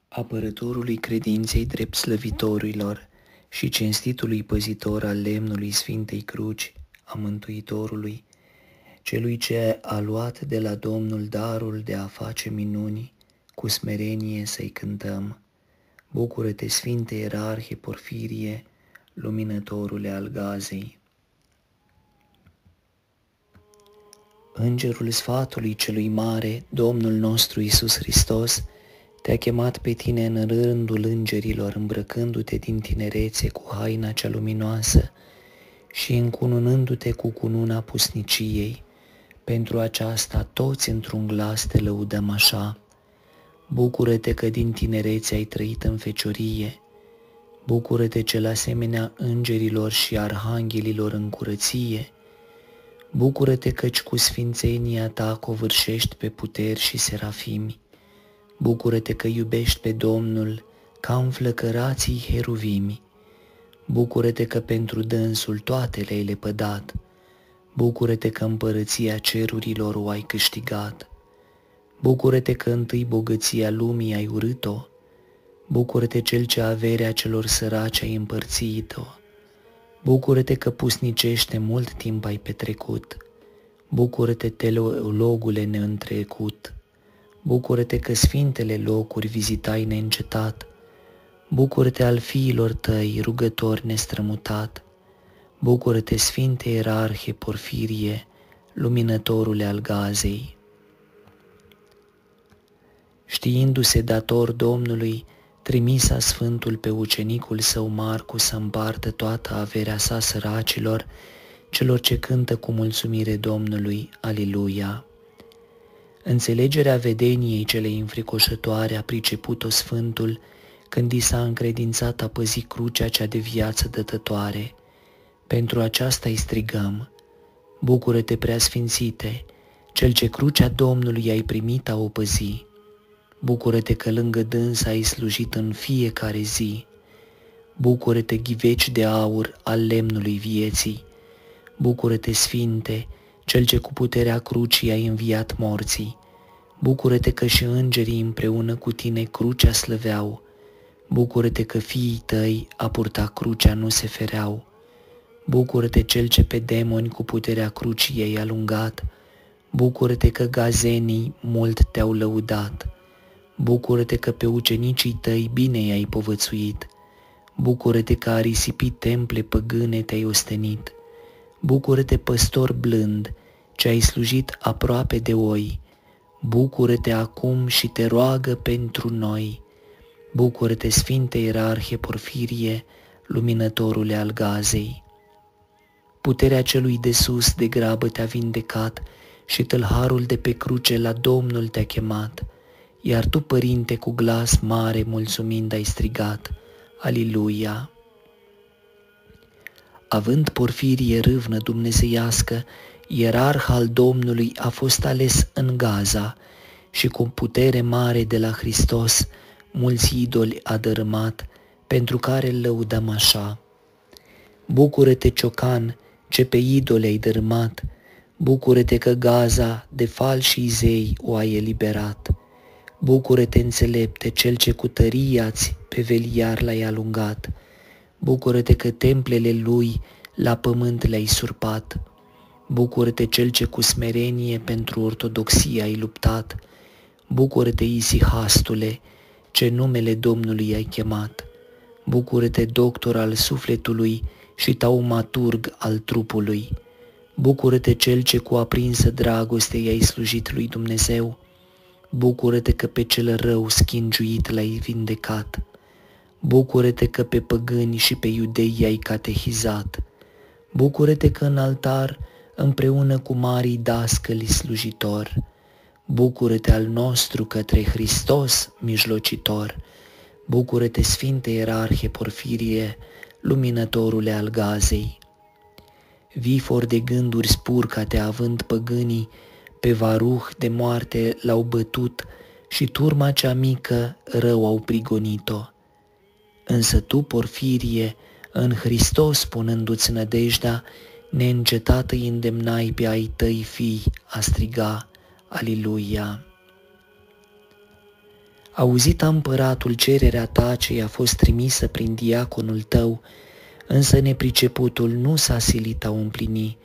apărătorului credinței drept slăvitorilor și cinstitului păzitor al lemnului Sfintei Cruci a Mântuitorului, celui ce a luat de la Domnul darul de a face minuni, cu smerenie să-i cântăm. Bucură-te, Sfinte Ierarhie Porfirie, luminătorule al Gazei. Îngerul sfatului celui mare, Domnul nostru Iisus Hristos, te-a chemat pe tine în rândul îngerilor, îmbrăcându-te din tinerețe cu haina cea luminoasă și încununându-te cu cununa pusniciei. Pentru aceasta toți într-un glas te lăudăm așa: bucură-te că din tinerețe ai trăit în feciorie, bucură-te cel asemenea îngerilor și arhanghelilor în curăție, bucură-te căci cu sfințenia ta covârșești pe puteri și serafimi, bucură-te că iubești pe Domnul ca înflăcărații heruvimi, bucură-te că pentru dânsul toate le-ai lepădat, bucură-te că împărăția cerurilor o ai câștigat, bucură-te că întâi bogăția lumii ai urât-o, bucură-te cel ce averea celor săraci ai împărțit-o, bucură-te că pusnicește mult timp ai petrecut, bucură-te teologule neîntrecut, bucură-te că sfintele locuri vizitai neîncetat, bucură-te al fiilor tăi rugători nestrămutat, bucură-te, Sfinte Ierarhie Porfirie, luminătorule al Gazei. Știindu-se dator Domnului, trimisa Sfântul pe ucenicul său Marcu să împartă toată averea sa săracilor, celor ce cântă cu mulțumire Domnului, Aliluia. Înțelegerea vedeniei celei înfricoșătoare a priceput-o Sfântul când i s-a încredințat a păzi crucea cea de viață dătătoare. Pentru aceasta îi strigăm: bucură-te, Preasfințite, cel ce crucea Domnului ai primit a o păzi. Bucură-te că lângă dânsa ai slujit în fiecare zi. Bucură-te, ghiveci de aur al lemnului vieții. Bucură-te, Sfinte, cel ce cu puterea crucii ai înviat morții. Bucură-te că și îngerii împreună cu tine crucea slăveau. Bucură-te că fiii tăi a purta crucea nu se fereau. Bucură-te, cel ce pe demoni cu puterea crucii ai alungat. Bucură-te că gazenii mult te-au lăudat. Bucură-te că pe ucenicii tăi bine i-ai povățuit. Bucură-te că a risipit temple păgâne te-ai ostenit. Bucură-te, păstor blând, ce ai slujit aproape de oi. Bucură-te acum și te roagă pentru noi. Bucură-te, Sfinte Ierarhie Porfirie, luminătorule al Gazei. Puterea celui de sus de grabă te-a vindecat și tâlharul de pe cruce la Domnul te-a chemat, iar tu, Părinte, cu glas mare mulțumind ai strigat: Aliluia! Având Porfirie râvnă dumnezeiască, ierarh al Domnului a fost ales în Gaza și cu putere mare de la Hristos mulți idoli a dărâmat, pentru care îl lăudăm așa: bucură-te, Ciocan, ce pe idoli ai dărâmat, bucură-te că Gaza de falși zei o ai eliberat. Bucură-te, înțelepte, cel ce cu tărie-ați pe veliar l-ai alungat. Bucură-te că templele lui la pământ le-ai surpat. Bucură-te, cel ce cu smerenie pentru ortodoxie ai luptat. Bucură-te, Isihastule, ce numele Domnului ai chemat. Bucură-te, doctor al sufletului și taumaturg al trupului. Bucură-te, cel ce cu aprinsă dragoste i-ai slujit lui Dumnezeu. Bucură-te că pe cel rău schingiuit l-ai vindecat. Bucură-te că pe păgâni și pe iudei i-ai catehizat. Bucură-te că în altar, împreună cu marii dascăli slujitor, bucură-te al nostru către Hristos mijlocitor. Bucură-te, Sfinte Ierarhie Porfirie, luminătorule al Gazei. Vifor de gânduri spurcate având păgânii, pe Varuh de moarte l-au bătut și turma cea mică rău au prigonit-o. Însă tu, Porfirie, în Hristos punându-ți nădejdea, neîncetat îi îndemnai pe ai tăi fii a striga: Aliluia! Auzit împăratul cererea ta ce i-a fost trimisă prin diaconul tău, însă nepriceputul nu s-a silit a o împlini,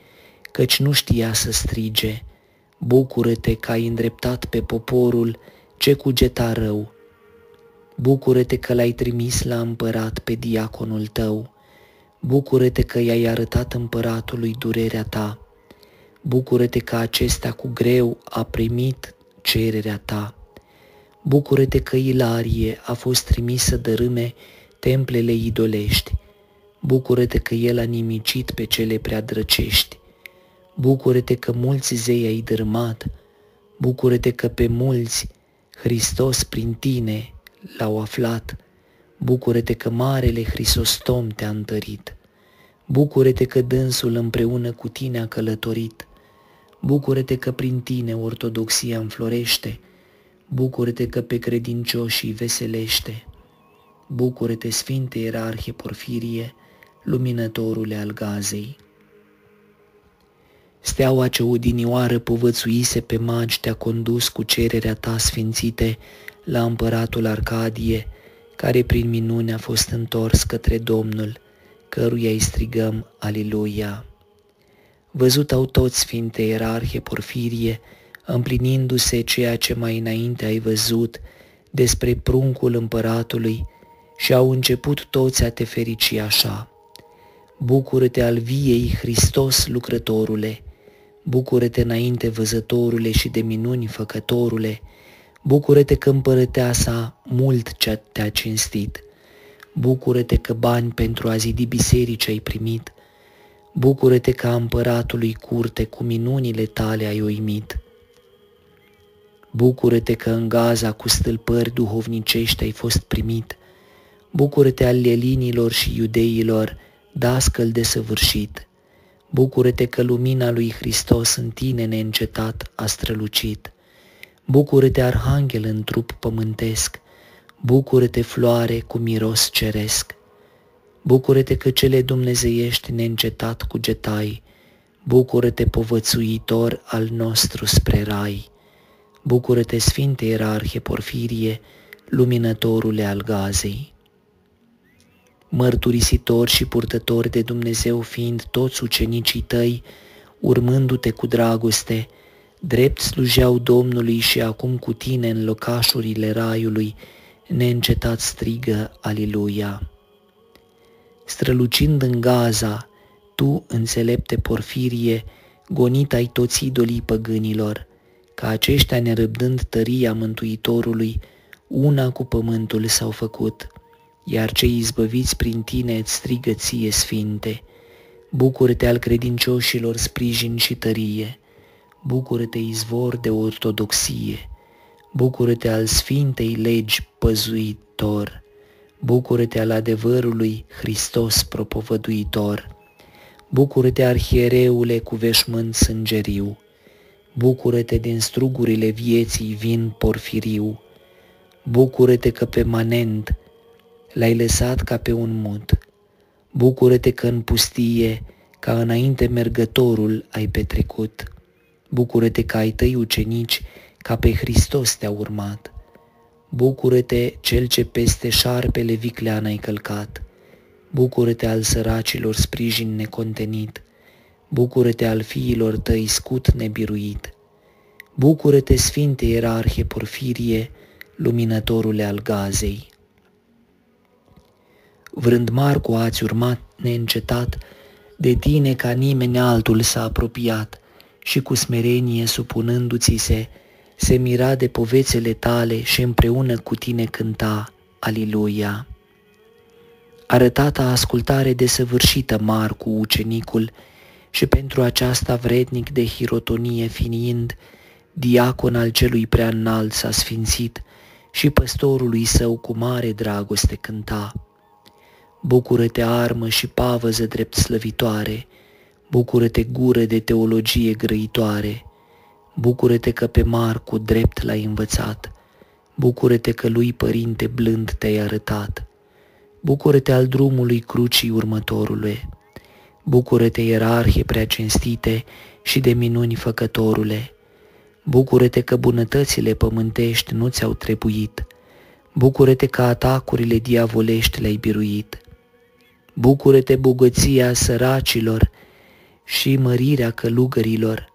căci nu știa să strige: bucură-te că ai îndreptat pe poporul ce cugeta rău. Bucură-te că l-ai trimis la împărat pe diaconul tău. Bucură-te că i-ai arătat împăratului durerea ta. Bucură-te că acesta cu greu a primit cererea ta. Bucură-te că Ilarie a fost trimis să dărâme templele idolești. Bucură-te că el a nimicit pe cele prea drăcești. Bucură-te că mulți zei ai dărâmat. Bucură-te că pe mulți Hristos prin tine l-au aflat. Bucură-te că marele Hristostom te-a întărit. Bucură-te că dânsul împreună cu tine a călătorit. Bucură-te că prin tine ortodoxia înflorește. Bucură-te că pe credincioșii veselește. Bucură-te, Sfinte Ierarhie Porfirie, luminătorule al Gazei. Steaua ce odinioară povățuise pe magi te-a condus cu cererea ta, Sfințite, la împăratul Arcadie, care prin minune a fost întors către Domnul, căruia îi strigăm Aliluia. Văzut au toți, Sfinte Ierarhie Porfirie, împlinindu-se ceea ce mai înainte ai văzut despre pruncul împăratului, și au început toți a te ferici așa: bucură-te al viei Hristos lucrătorule, bucură-te înainte văzătorule și de minuni făcătorule, bucură-te că împărăteasa mult ce te-a cinstit, bucură-te că bani pentru a zidi biserici ai primit, bucură-te că a împăratului curte cu minunile tale ai uimit. Bucură-te că în Gaza cu stâlpări duhovnicești ai fost primit, bucură-te al lelinilor și iudeilor, dascăl desăvârșit, bucură-te că lumina lui Hristos în tine neîncetat a strălucit, bucură-te arhanghel în trup pământesc, bucură-te floare cu miros ceresc, bucură-te că cele dumnezeiești neîncetat cugetai, bucură-te povățuitor al nostru spre rai, bucură-te, Sfinte Ierarhie Porfirie, luminătorule al Gazei. Mărturisitor și purtător de Dumnezeu fiind toți ucenicii tăi, urmându-te cu dragoste, drept slujeau Domnului și acum cu tine în locașurile raiului, neîncetat strigă Aliluia. Strălucind în Gaza, tu, înțelepte Porfirie, gonit ai toți idolii păgânilor, ca aceștia nerăbdând tăria Mântuitorului, una cu pământul s-au făcut, iar cei izbăviți prin tine îți strigă ție, Sfinte. Bucură-te al credincioșilor sprijin și tărie, bucură-te izvor de ortodoxie, bucură-te al Sfintei legi păzuitor, bucură-te al adevărului Hristos propovăduitor, bucură-te arhiereule cu veșmânt sângeriu, bucură-te din strugurile vieții vin porfiriu, bucură-te că pe manent l-ai lăsat ca pe un mut, bucură-te că în pustie ca înainte mergătorul ai petrecut, bucură-te că ai tăi ucenici ca pe Hristos te-a urmat, bucură-te cel ce peste șarpele viclean ai călcat, bucură-te al săracilor sprijin necontenit, bucură-te al fiilor tăi scut nebiruit, bucură-te, Sfinte Ierarhie Porfirie, luminătorule al Gazei. Vrând Marcu ați urmat neîncetat, de tine ca nimeni altul s-a apropiat și cu smerenie supunându-ți se mira de povețele tale și împreună cu tine cânta Aliluia. Arătata ascultare desăvârșită Marcu ucenicul și pentru aceasta vrednic de hirotonie finiind, diacon al celui prea înalt s-a sfințit și păstorului său cu mare dragoste cânta. Bucură-te armă și pavăză drept slăvitoare, bucură-te gură de teologie grăitoare, bucură-te că pe Marcu drept l-ai învățat, bucură-te că lui părinte blând te-ai arătat, bucură-te al drumului crucii următorule, bucură-te ierarhie prea cinstite și de minuni făcătorule, bucură-te că bunătățile pământești nu ți-au trebuit, Bucură-te că atacurile diavolești le-ai biruit. Bucură-te bogăția săracilor și mărirea călugărilor.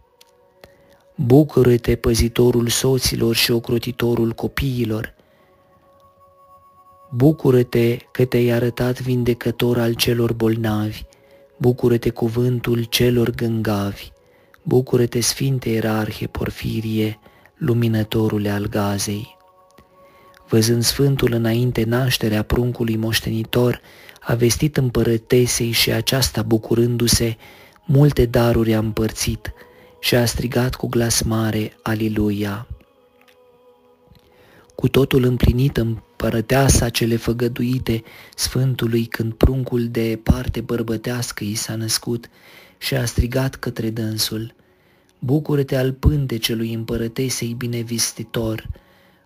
Bucură-te păzitorul soților și ocrotitorul copiilor. Bucură-te că te-ai arătat vindecător al celor bolnavi. Bucură-te cuvântul celor gângavi. Bucură-te, Sfinte Ierarhie Porfirie, luminătorule al Gazei. Văzând Sfântul înainte nașterea pruncului moștenitor, a vestit împărătesei și aceasta, bucurându-se, multe daruri a împărțit și a strigat cu glas mare, Aliluia! Cu totul împlinit împărăteasa cele făgăduite Sfântului când pruncul de parte bărbătească i s-a născut și a strigat către dânsul: Bucură-te al pântecelui împărătesei binevestitor!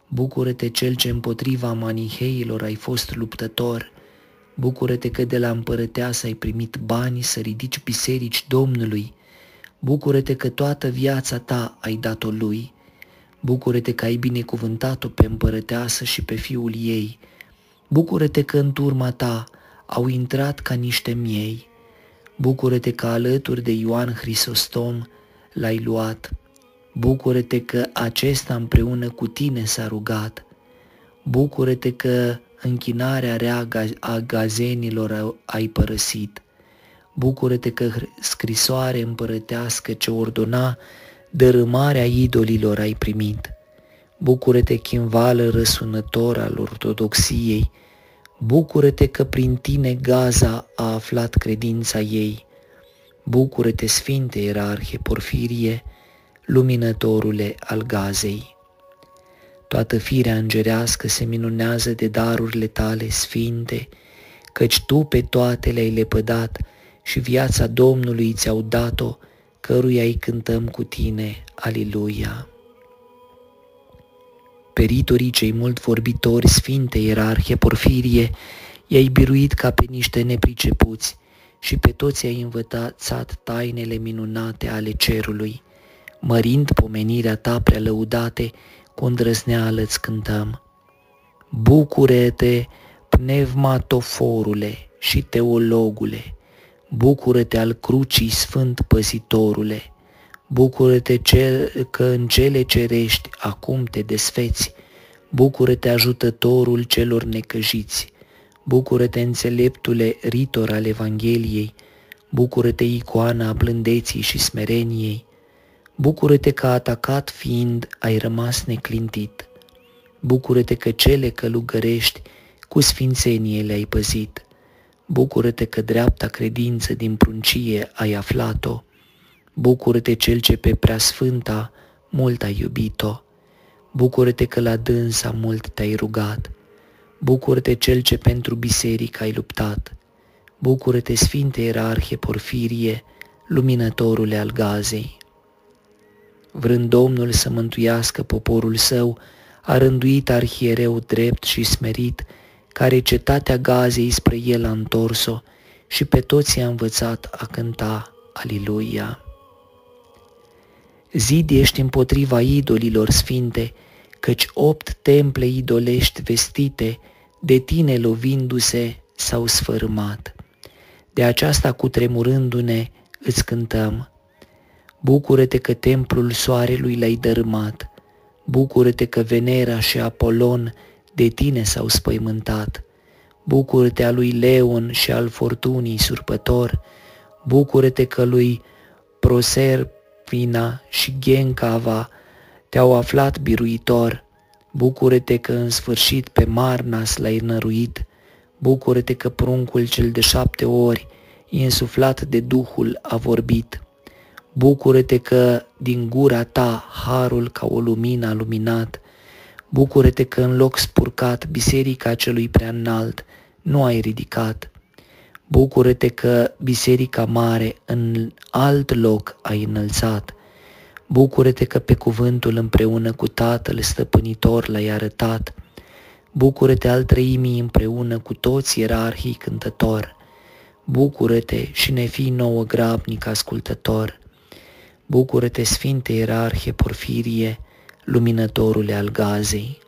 Bucură-te cel ce împotriva maniheilor ai fost luptător! Bucură-te că de la împărăteasă ai primit bani să ridici biserici Domnului! Bucură-te că toată viața ta ai dat-o lui! Bucură-te că ai binecuvântat-o pe împărăteasă și pe fiul ei! Bucură-te că în turma ta au intrat ca niște miei! Bucură-te că alături de Ioan Hristostom l-ai luat! Bucură-te că acesta împreună cu tine s-a rugat! Bucură-te că închinarea rea a gazenilor ai părăsit! Bucură-te că scrisoare împărătească ce ordona dărâmarea idolilor ai primit! Bucură-te, chimvală răsunător al ortodoxiei! Bucură-te că prin tine Gaza a aflat credința ei! Bucură-te, Sfinte Ierarhie Porfirie, luminătorule al Gazei! Toată firea îngerească se minunează de darurile tale sfinte, căci tu pe toate le-ai lepădat și viața Domnului ți-au dat-o, căruia îi cântăm cu tine, Aliluia! Pe ritorii cei mult vorbitori, Sfinte Ierarhie Porfirie, i-ai biruit ca pe niște nepricepuți și pe toți ai învățat tainele minunate ale cerului. Mărind pomenirea ta prea lăudate, cu îndrăzneală îți cântăm. Bucură-te, pneumatoforule și teologule! Bucură-te al crucii sfânt păzitorule! Bucură-te că în cele cerești acum te desfeți! Bucură-te ajutătorul celor necăjiți! Bucură-te înțeleptule ritor al Evangheliei! Bucură-te icoana blândeții și smereniei! Bucură-te că atacat fiind ai rămas neclintit! Bucură-te că cele călugărești cu sfințenie le-ai păzit! Bucură-te că dreapta credință din pruncie ai aflat-o! Bucură-te cel ce pe preasfânta mult ai iubit-o! Bucură-te că la dânsa mult te-ai rugat! Bucură-te cel ce pentru biserică ai luptat! Bucură-te, Sfinte Ierarhie Porfirie, luminătorule al Gazei! Vrând Domnul să mântuiască poporul său, a rânduit arhiereu drept și smerit, care cetatea Gazei spre el a întors-o și pe toți i-a învățat a cânta Aliluia. Zid ești împotriva idolilor sfinte, căci 8 temple idolești vestite, de tine lovindu-se s-au sfărâmat. De aceasta cutremurându-ne îți cântăm. Bucură-te că templul soarelui l-ai dărâmat. Bucură-te că Venera și Apolon de tine s-au spăimântat. Bucură-te a lui Leon și al Fortunii surpător. Bucură-te că lui Proserpina și Ghencava te-au aflat biruitor. Bucură-te că în sfârșit pe Marnas l-ai năruit. Bucură-te că pruncul cel de 7 ori, insuflat de Duhul, a vorbit. Bucură-te că din gura ta harul ca o lumină a luminat. Bucură-te că în loc spurcat biserica celui prea înalt nu ai ridicat. Bucură-te că biserica mare în alt loc ai înălțat. Bucură-te că pe cuvântul împreună cu Tatăl stăpânitor l-ai arătat. Bucură-te al treimii împreună cu toți ierarhii cântător. Bucură-te și ne fii nouă grabnic ascultător. Bucură-te, Sfinte Ierarhie Porfirie, luminătorule al Gazei!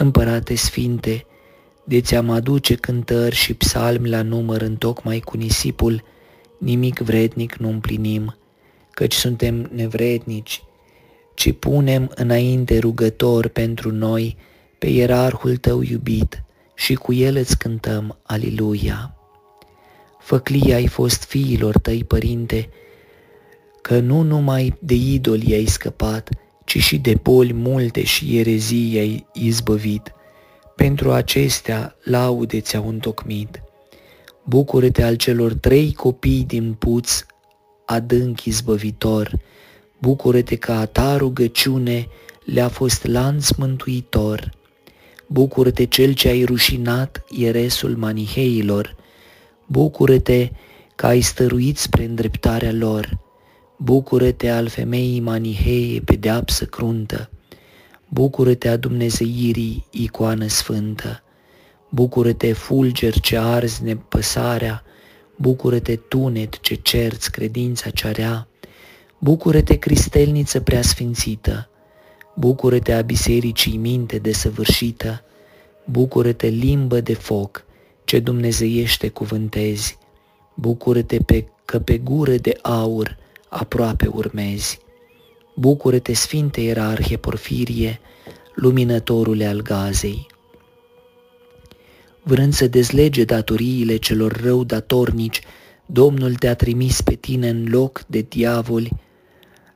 Împărate sfinte, de ți-am aduce cântări și psalmi la număr întocmai cu nisipul, nimic vrednic nu împlinim, căci suntem nevrednici, ci punem înainte rugător pentru noi pe ierarhul tău iubit și cu el îți cântăm Aliluia. Făclia ai fost fiilor tăi, Părinte, că nu numai de idoli ai scăpat, ci și de boli multe și erezii ai izbăvit. Pentru acestea laude ți-au întocmit. Bucură-te al celor 3 copii din puț adânc izbăvitor, bucură-te că a ta rugăciune le-a fost lanț mântuitor. Bucură-te cel ce ai rușinat ieresul maniheilor, bucură-te că ai stăruit spre îndreptarea lor. Bucură-te al femeii maniheie, pedeapsă cruntă, bucură-te a dumnezeirii, icoană sfântă. Bucură-te fulger ce arzi nepăsarea, bucură-te tunet ce cerți credința cea rea, bucură-te cristelniță preasfințită, bucură-te a bisericii minte desăvârșită, bucură-te limbă de foc ce dumnezeiește cuvântezi, bucură-te că pe gură de aur aproape urmezi. Bucură-te, Sfinte Ierarhie Porfirie, luminătorule al gazei. Vrând să dezlege datoriile celor rău datornici, Domnul te-a trimis pe tine în loc de diavoli,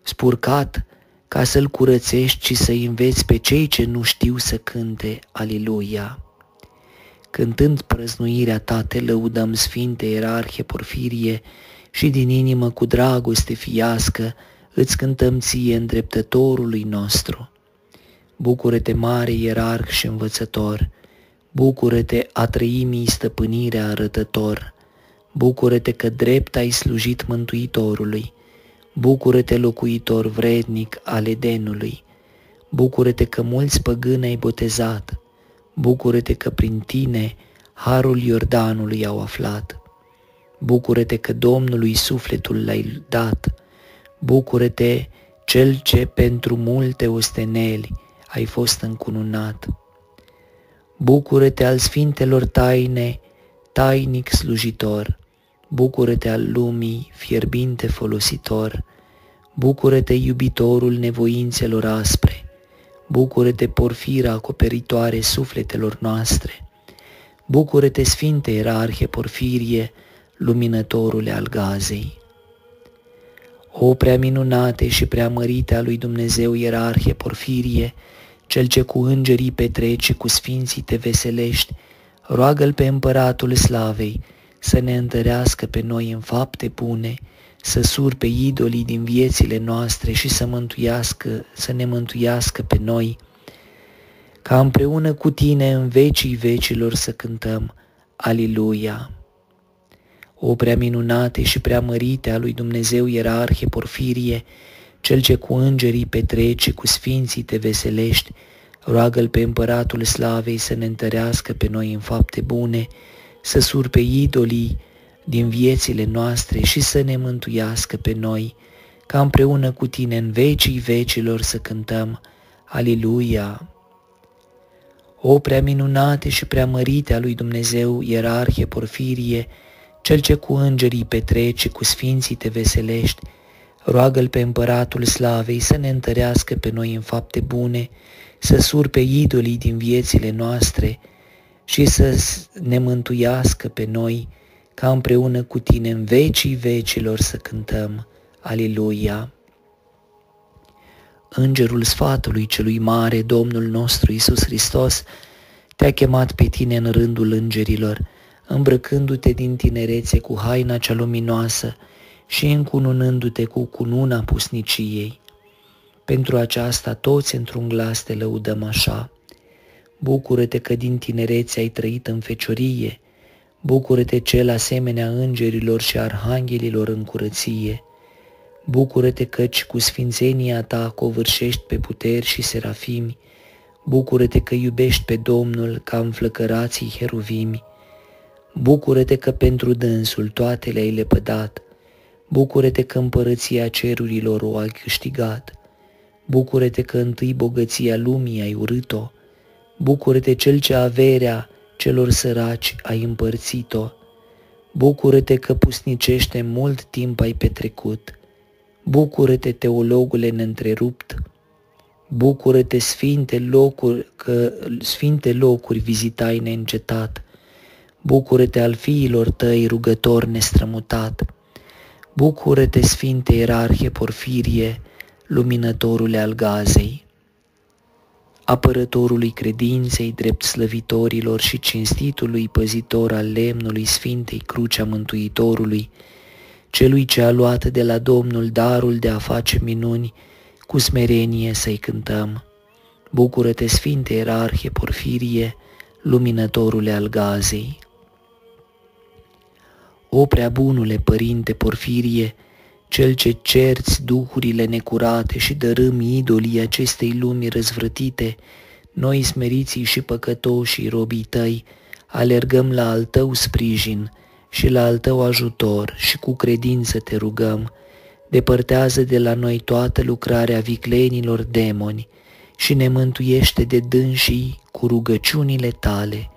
spurcat ca să-l curățești și să-i înveți pe cei ce nu știu să cânte Aliluia. Cântând prăznuirea ta te lăudăm, Sfinte Ierarhie Porfirie, și din inimă cu dragoste fiască îți cântăm ție, îndreptătorului nostru. Bucură-te, mare ierarh și învățător, bucură-te a treimii stăpânirea arătător, bucură-te că drept ai slujit Mântuitorului, bucură-te locuitor vrednic al Edenului, bucură-te că mulți păgâni ai botezat, bucură-te că prin tine harul Iordanului au aflat, bucură-te că Domnului sufletul l-ai dat, bucură-te cel ce pentru multe osteneli ai fost încununat. Bucură-te al sfintelor taine, tainic slujitor, bucură-te al lumii, fierbinte folositor, bucură-te iubitorul nevoințelor aspre, bucură-te porfira acoperitoare sufletelor noastre, bucură-te, Sfinte Ierarhie Porfirie, luminătorule al gazei. O prea minunate și prea mărite a lui Dumnezeu Ierarhie Porfirie, cel ce cu îngerii petreci și cu sfinții te veselești, roagă-l pe Împăratul Slavei să ne întărească pe noi în fapte bune, să surpe idolii din viețile noastre și să ne mântuiască pe noi, ca împreună cu tine în vecii vecilor să cântăm Aliluia. O prea minunate și prea mărite a lui Dumnezeu Ierarhie Porfirie, cel ce cu îngerii petreci și cu sfinții te veselești, roagă-l pe Împăratul Slavei să ne întărească pe noi în fapte bune, să surpe idolii din viețile noastre și să ne mântuiască pe noi, ca împreună cu tine în vecii vecilor să cântăm Aliluia. O prea minunate și prea mărite a lui Dumnezeu Ierarhie Porfirie, cel ce cu îngerii petreci și cu sfinții te veselești, roagă-l pe Împăratul Slavei să ne întărească pe noi în fapte bune, să surpe idolii din viețile noastre și să ne mântuiască pe noi, ca împreună cu tine în vecii vecilor să cântăm Aliluia. Îngerul sfatului celui mare, Domnul nostru Iisus Hristos, te-a chemat pe tine în rândul îngerilor, îmbrăcându-te din tinerețe cu haina cea luminoasă și încununându-te cu cununa pusniciei. Pentru aceasta toți într-un glas te lăudăm așa: bucură-te că din tinerețe ai trăit în feciorie, bucură-te cel asemenea îngerilor și arhanghelilor în curăție, bucură-te căci cu sfințenia ta covârșești pe puteri și serafimi, bucură-te că iubești pe Domnul ca înflăcărații heruvimi, bucură-te că pentru dânsul toate le-ai lepădat, bucură-te că împărăția cerurilor o ai câștigat, bucură-te că întâi bogăția lumii ai urât-o, Bucură-te Cel ce averea celor săraci ai împărțit-o. Bucură-te că pusnicește mult timp ai petrecut. Bucură-te, teologule neîntrerupt. Bucură-te, sfinte locuri vizitai neîncetat. Bucură-te al fiilor tăi, rugător nestrămutat. Bucură-te, Sfinte Ierarhie Porfirie, luminătorule al Gazei, apărătorului credinței, drept slăvitorilor și cinstitului păzitor al lemnului Sfintei Crucea Mântuitorului, celui ce a luat de la Domnul darul de a face minuni, cu smerenie să-i cântăm. Bucură-te, Sfinte Ierarhie Porfirie, luminătorule al Gazei. O prea bunule Părinte Porfirie, cel ce cerți duhurile necurate și dărâmi idolii acestei lumi răzvrătite, noi smeriții și păcătoșii robii tăi, alergăm la al tău sprijin și la al tău ajutor și cu credință te rugăm, depărtează de la noi toată lucrarea viclenilor demoni și ne mântuiește de dânsii cu rugăciunile tale.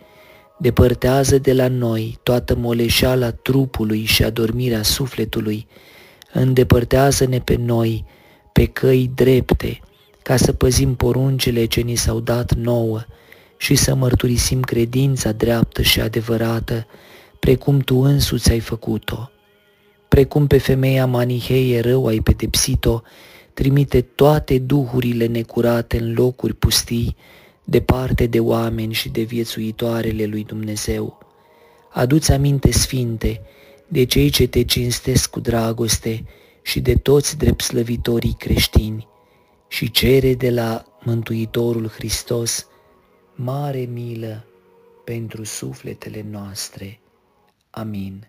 Depărtează de la noi toată moleșeala trupului și adormirea sufletului, îndepărtează-ne pe noi pe căi drepte, ca să păzim poruncile ce ni s-au dat nouă și să mărturisim credința dreaptă și adevărată, precum Tu însuți ai făcut-o. Precum pe femeia Maniheie rău ai pedepsit-o, trimite toate duhurile necurate în locuri pustii, departe de oameni și de viețuitoarele lui Dumnezeu. Adu-ți aminte, Sfinte, de cei ce te cinstesc cu dragoste și de toți drept slăvitorii creștini și cere de la Mântuitorul Hristos mare milă pentru sufletele noastre. Amin.